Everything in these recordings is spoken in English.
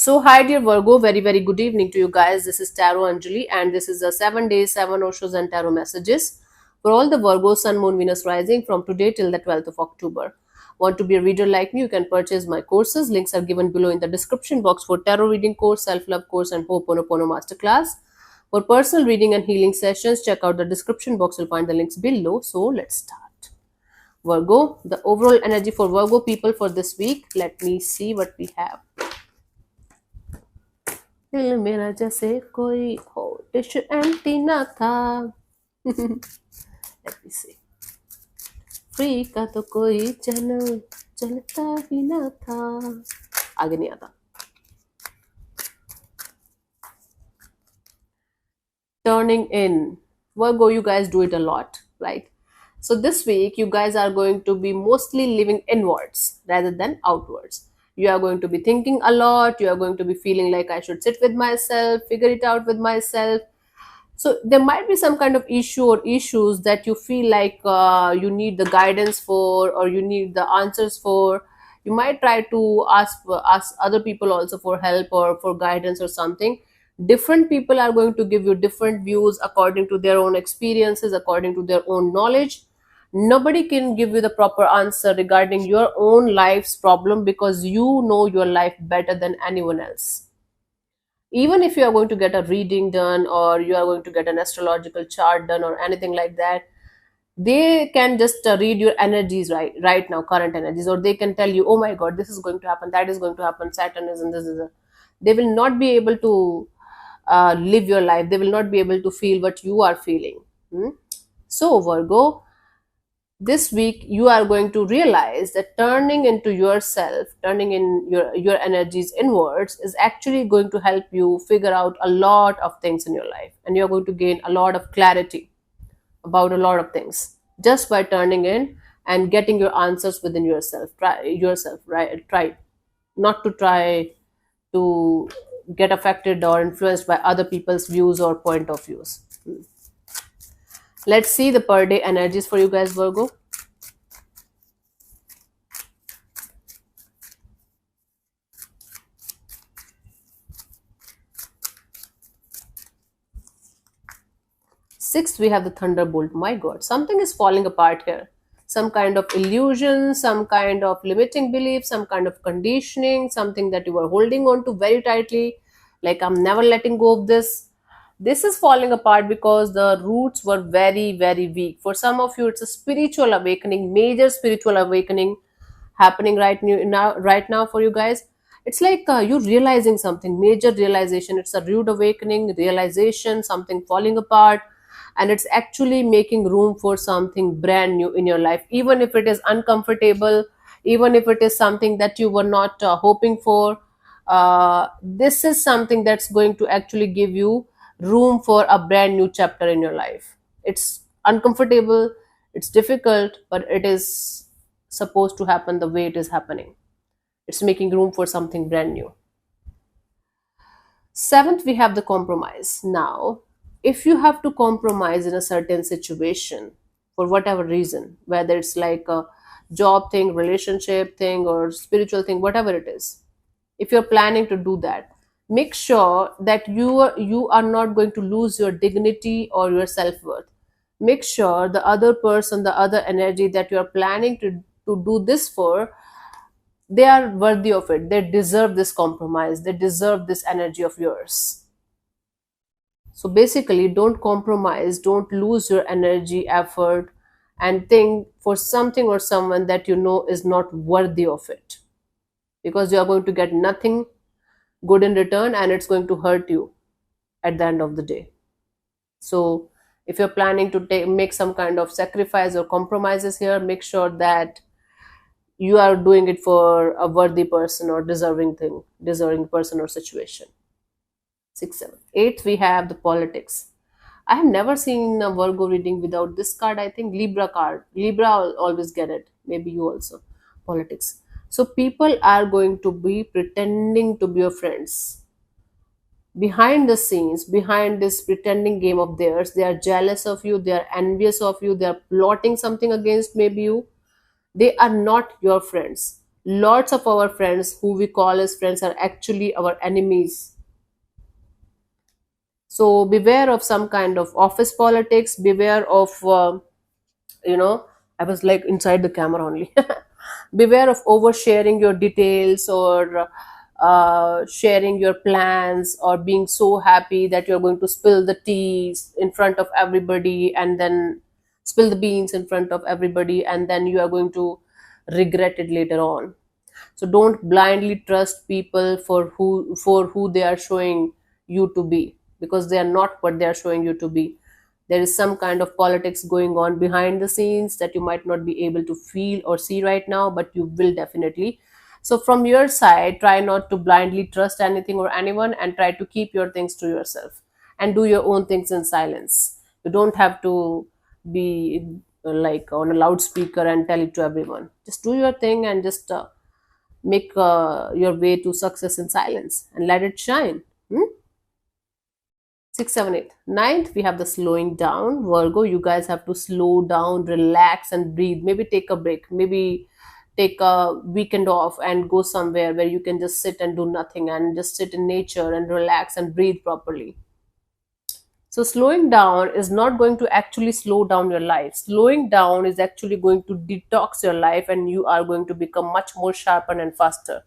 So, hi, dear Virgo, very good evening to you guys. This is Tarot Anjali, and this is the 7 days, 7 Oshos, and Tarot messages for all the Virgo, Sun, Moon, Venus rising from today till the 12th of October. Want to be a reader like me? You can purchase my courses. Links are given below in the description box for tarot reading course, self love course, and Ho'oponopono masterclass. For personal reading and healing sessions, check out the description box. You'll find the links below. So, let's start. Virgo, the overall energy for Virgo people for this week. Let me see what we have. दिल मेरा जैसे कोई हो dish antenna था. Let me see. Free का तो कोई channel चलता ही ना था. आगे नहीं आता. Turning in. Virgo, you guys do it a lot, right? So this week, you guys are going to be mostly living inwards rather than outwards. You are going to be thinking a lot. You are going to be feeling like I should sit with myself, figure it out with myself. So there might be some kind of issue or issues that you feel like you need the guidance for, or you need the answers for. You might try to ask other people also for help or for guidance or something. Different people are going to give you different views according to their own experiences, according to their own knowledge. Nobody can give you the proper answer regarding your own life's problem, because you know your life better than anyone else. Even if you are going to get a reading done, or you are going to get an astrological chart done, or anything like that, they can just read your energies right now, current energies, or they can tell you, oh my god, this is going to happen, that is going to happen, Saturn is, and this is they will not be able to live your life. They will not be able to feel what you are feeling. So, Virgo, this week you are going to realize that turning into yourself, turning in your energies inwards, is actually going to help you figure out a lot of things in your life, and you're going to gain a lot of clarity about a lot of things just by turning in and getting your answers within yourself. Try yourself, right? Try not to try to get affected or influenced by other people's views or point of views. Let's see the per day energies for you guys, Virgo. Sixth, we have the thunderbolt. My god, something is falling apart here. Some kind of illusion, some kind of limiting belief, some kind of conditioning, something that you were holding on to very tightly, like I'm never letting go of this. This is falling apart because the roots were very weak. For some of you, it's a spiritual awakening, major spiritual awakening happening right now for you guys. It's like you realizing something, major realization. It's a rude awakening, realization, something falling apart, and it's actually making room for something brand new in your life, even if it is uncomfortable, even if it is something that you were not hoping for. This is something that's going to actually give you room for a brand new chapter in your life. It's uncomfortable, it's difficult, but it is supposed to happen the way it is happening. It's making room for something brand new. Seventh, we have the compromise. Now, if you have to compromise in a certain situation for whatever reason, whether it's like a job thing, relationship thing, or spiritual thing, whatever it is, if you're planning to do that, make sure that you are not going to lose your dignity or your self-worth. Make sure the other person, the other energy that you're planning to do this for, they are worthy of it. They deserve this compromise. They deserve this energy of yours. So basically, don't compromise, don't lose your energy, effort, and think for something or someone that you know is not worthy of it, because you are going to get nothing good in return, and it's going to hurt you at the end of the day. So if you're planning to make some kind of sacrifice or compromises here, make sure that you are doing it for a worthy person or deserving person or situation. 6, 7. Eighth, we have the politics. I have never seen a Virgo reading without this card. I think Libra card. Libra always get it. Maybe you also. Politics. So people are going to be pretending to be your friends. Behind the scenes, behind this pretending game of theirs, they are jealous of you, they are envious of you, they are plotting something against maybe you. They are not your friends. Lots of our friends who we call as friends are actually our enemies. So beware of some kind of office politics, beware of you know I was like inside the camera only. Beware of oversharing your details, or sharing your plans, or being so happy that you're going to spill the teas in front of everybody, and then spill the beans in front of everybody, and then you are going to regret it later on. So don't blindly trust people for who they are showing you to be, because they are not what they are showing you to be. There is some kind of politics going on behind the scenes that you might not be able to feel or see right now, but you will definitely. So from your side, try not to blindly trust anything or anyone, and try to keep your things to yourself and do your own things in silence. You don't have to be like on a loudspeaker and tell it to everyone. Just do your thing and just make your way to success in silence and let it shine. Hmm? 6, 7, 8. Ninth, we have the slowing down. Virgo, you guys have to slow down, relax, and breathe. Maybe take a break. Maybe take a weekend off and go somewhere where you can just sit and do nothing and just sit in nature and relax and breathe properly. So, slowing down is not going to actually slow down your life. Slowing down is actually going to detox your life, and you are going to become much more sharper and faster.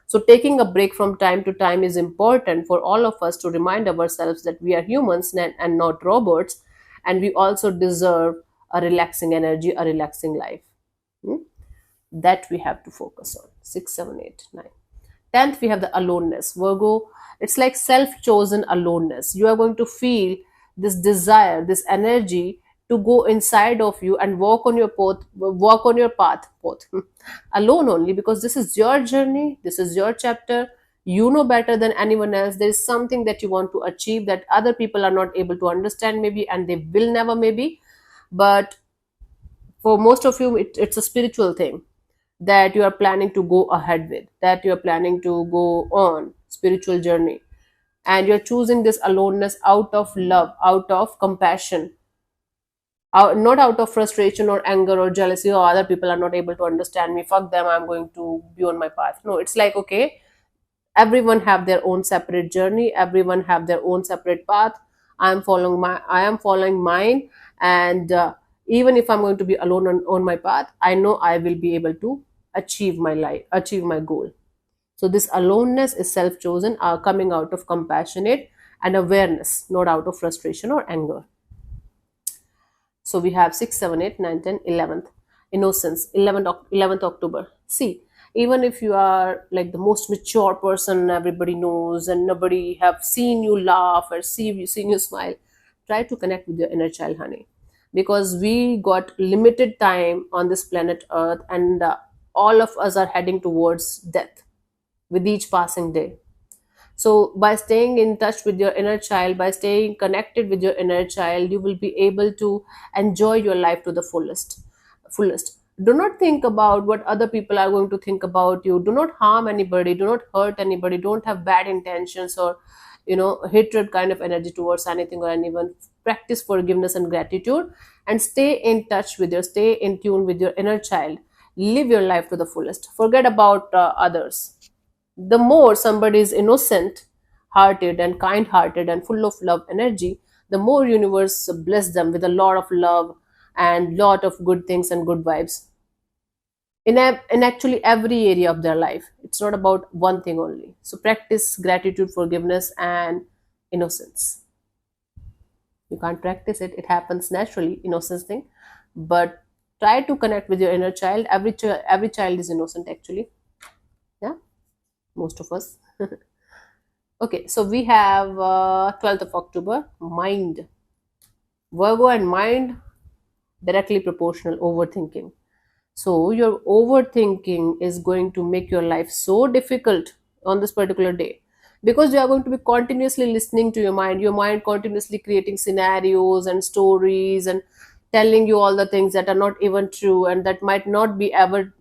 So, taking a break from time to time is important for all of us to remind ourselves that we are humans and not robots, and we also deserve a relaxing energy, a relaxing life. Hmm? That we have to focus on. 6, 7, 8, 9. 10th, we have the aloneness. Virgo, it's like self chosen aloneness. You are going to feel this desire, this energy to go inside of you and walk on your path, both alone only, because this is your journey, this is your chapter. You know better than anyone else. There is something that you want to achieve that other people are not able to understand, maybe, and they will never, maybe. But for most of you, it's a spiritual thing that you are planning to go ahead with, that you are planning to go on spiritual journey, and you're choosing this aloneness out of love, out of compassion, not out of frustration or anger or jealousy, or other people are not able to understand me, fuck them, I'm going to be on my path. No, it's like, okay, everyone have their own separate journey, everyone have their own separate path. I am following mine, and even if I'm going to be alone on my path, I know I will be able to achieve my life, achieve my goal. So this aloneness is self chosen, coming out of compassionate and awareness, not out of frustration or anger. So we have 6, 7, 8, 9, 10, 11th. Innocence, 11th October. See, even if you are like the most mature person everybody knows, and nobody have seen you laugh or seen you smile, try to connect with your inner child, honey. Because we got limited time on this planet Earth, and all of us are heading towards death with each passing day. So, by staying in touch with your inner child, by staying connected with your inner child, you will be able to enjoy your life to the fullest. Fullest. Do not think about what other people are going to think about you. Do not harm anybody. Do not hurt anybody. Don't have bad intentions or, hatred kind of energy towards anything or anyone. Practice forgiveness and gratitude, and stay in tune with your inner child. Live your life to the fullest. Forget about others. The more somebody is innocent hearted and kind hearted and full of love energy, the more universe bless them with a lot of love and lot of good things and good vibes in actually every area of their life. It's not about one thing only. So practice gratitude, forgiveness, and innocence. You can't practice it, it happens naturally, innocence thing. But try to connect with your inner child. Every child is innocent actually. Yeah, most of us. Okay, so we have 12th of October, mind. Virgo and mind directly proportional, overthinking. So your overthinking is going to make your life so difficult on this particular day, because you are going to be continuously listening to your mind continuously creating scenarios and stories and telling you all the things that are not even true and that might not be ever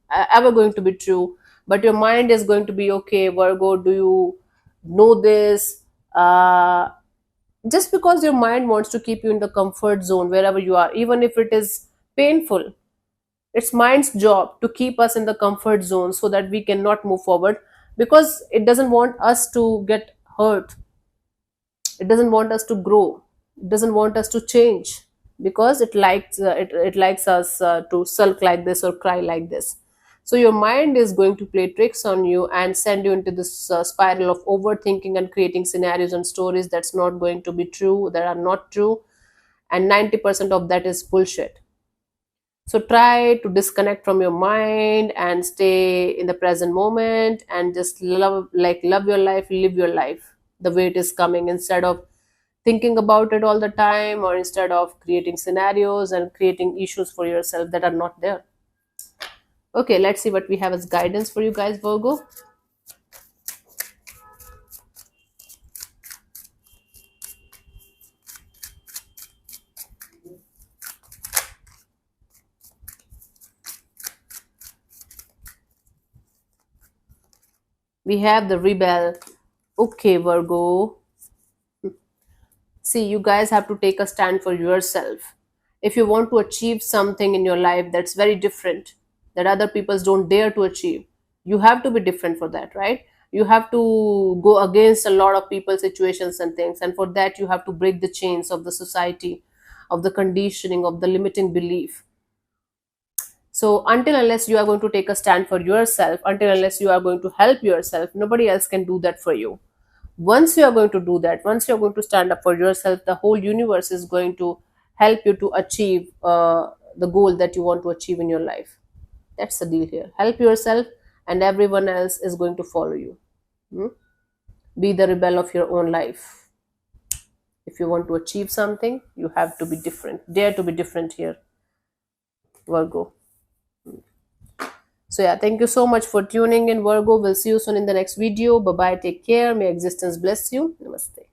going to be true. But your mind is going to be, okay, Virgo, do you know this? Just because your mind wants to keep you in the comfort zone wherever you are, even if it is painful, It's mind's job to keep us in the comfort zone so that we cannot move forward, because it doesn't want us to get hurt. It doesn't want us to grow. It doesn't want us to change, because it likes us to sulk like this or cry like this. So your mind is going to play tricks on you and send you into this spiral of overthinking and creating scenarios and stories that's not going to be true, that are not true, and 90% of that is bullshit. So try to disconnect from your mind and stay in the present moment and just love your life, live your life the way it is coming, instead of thinking about it all the time, or instead of creating scenarios and creating issues for yourself that are not there. Okay, let's see what we have as guidance for you guys, Virgo. We have the rebel. Okay, Virgo. See, you guys have to take a stand for yourself. If you want to achieve something in your life that's very different, that other people don't dare to achieve, you have to be different for that, right? You have to go against a lot of people's situations and things. And for that, you have to break the chains of the society, of the conditioning, of the limiting belief. So, until unless you are going to take a stand for yourself, until unless you are going to help yourself, nobody else can do that for you. Once you are going to do that, once you're going to stand up for yourself, the whole universe is going to help you to achieve the goal that you want to achieve in your life. That's the deal here. Help yourself, and everyone else is going to follow you. Hmm? Be the rebel of your own life. If you want to achieve something, you have to be different. Dare to be different here, Virgo. So yeah, thank you so much for tuning in, Virgo. We'll see you soon in the next video. Bye bye. Take care. May existence bless you. Namaste.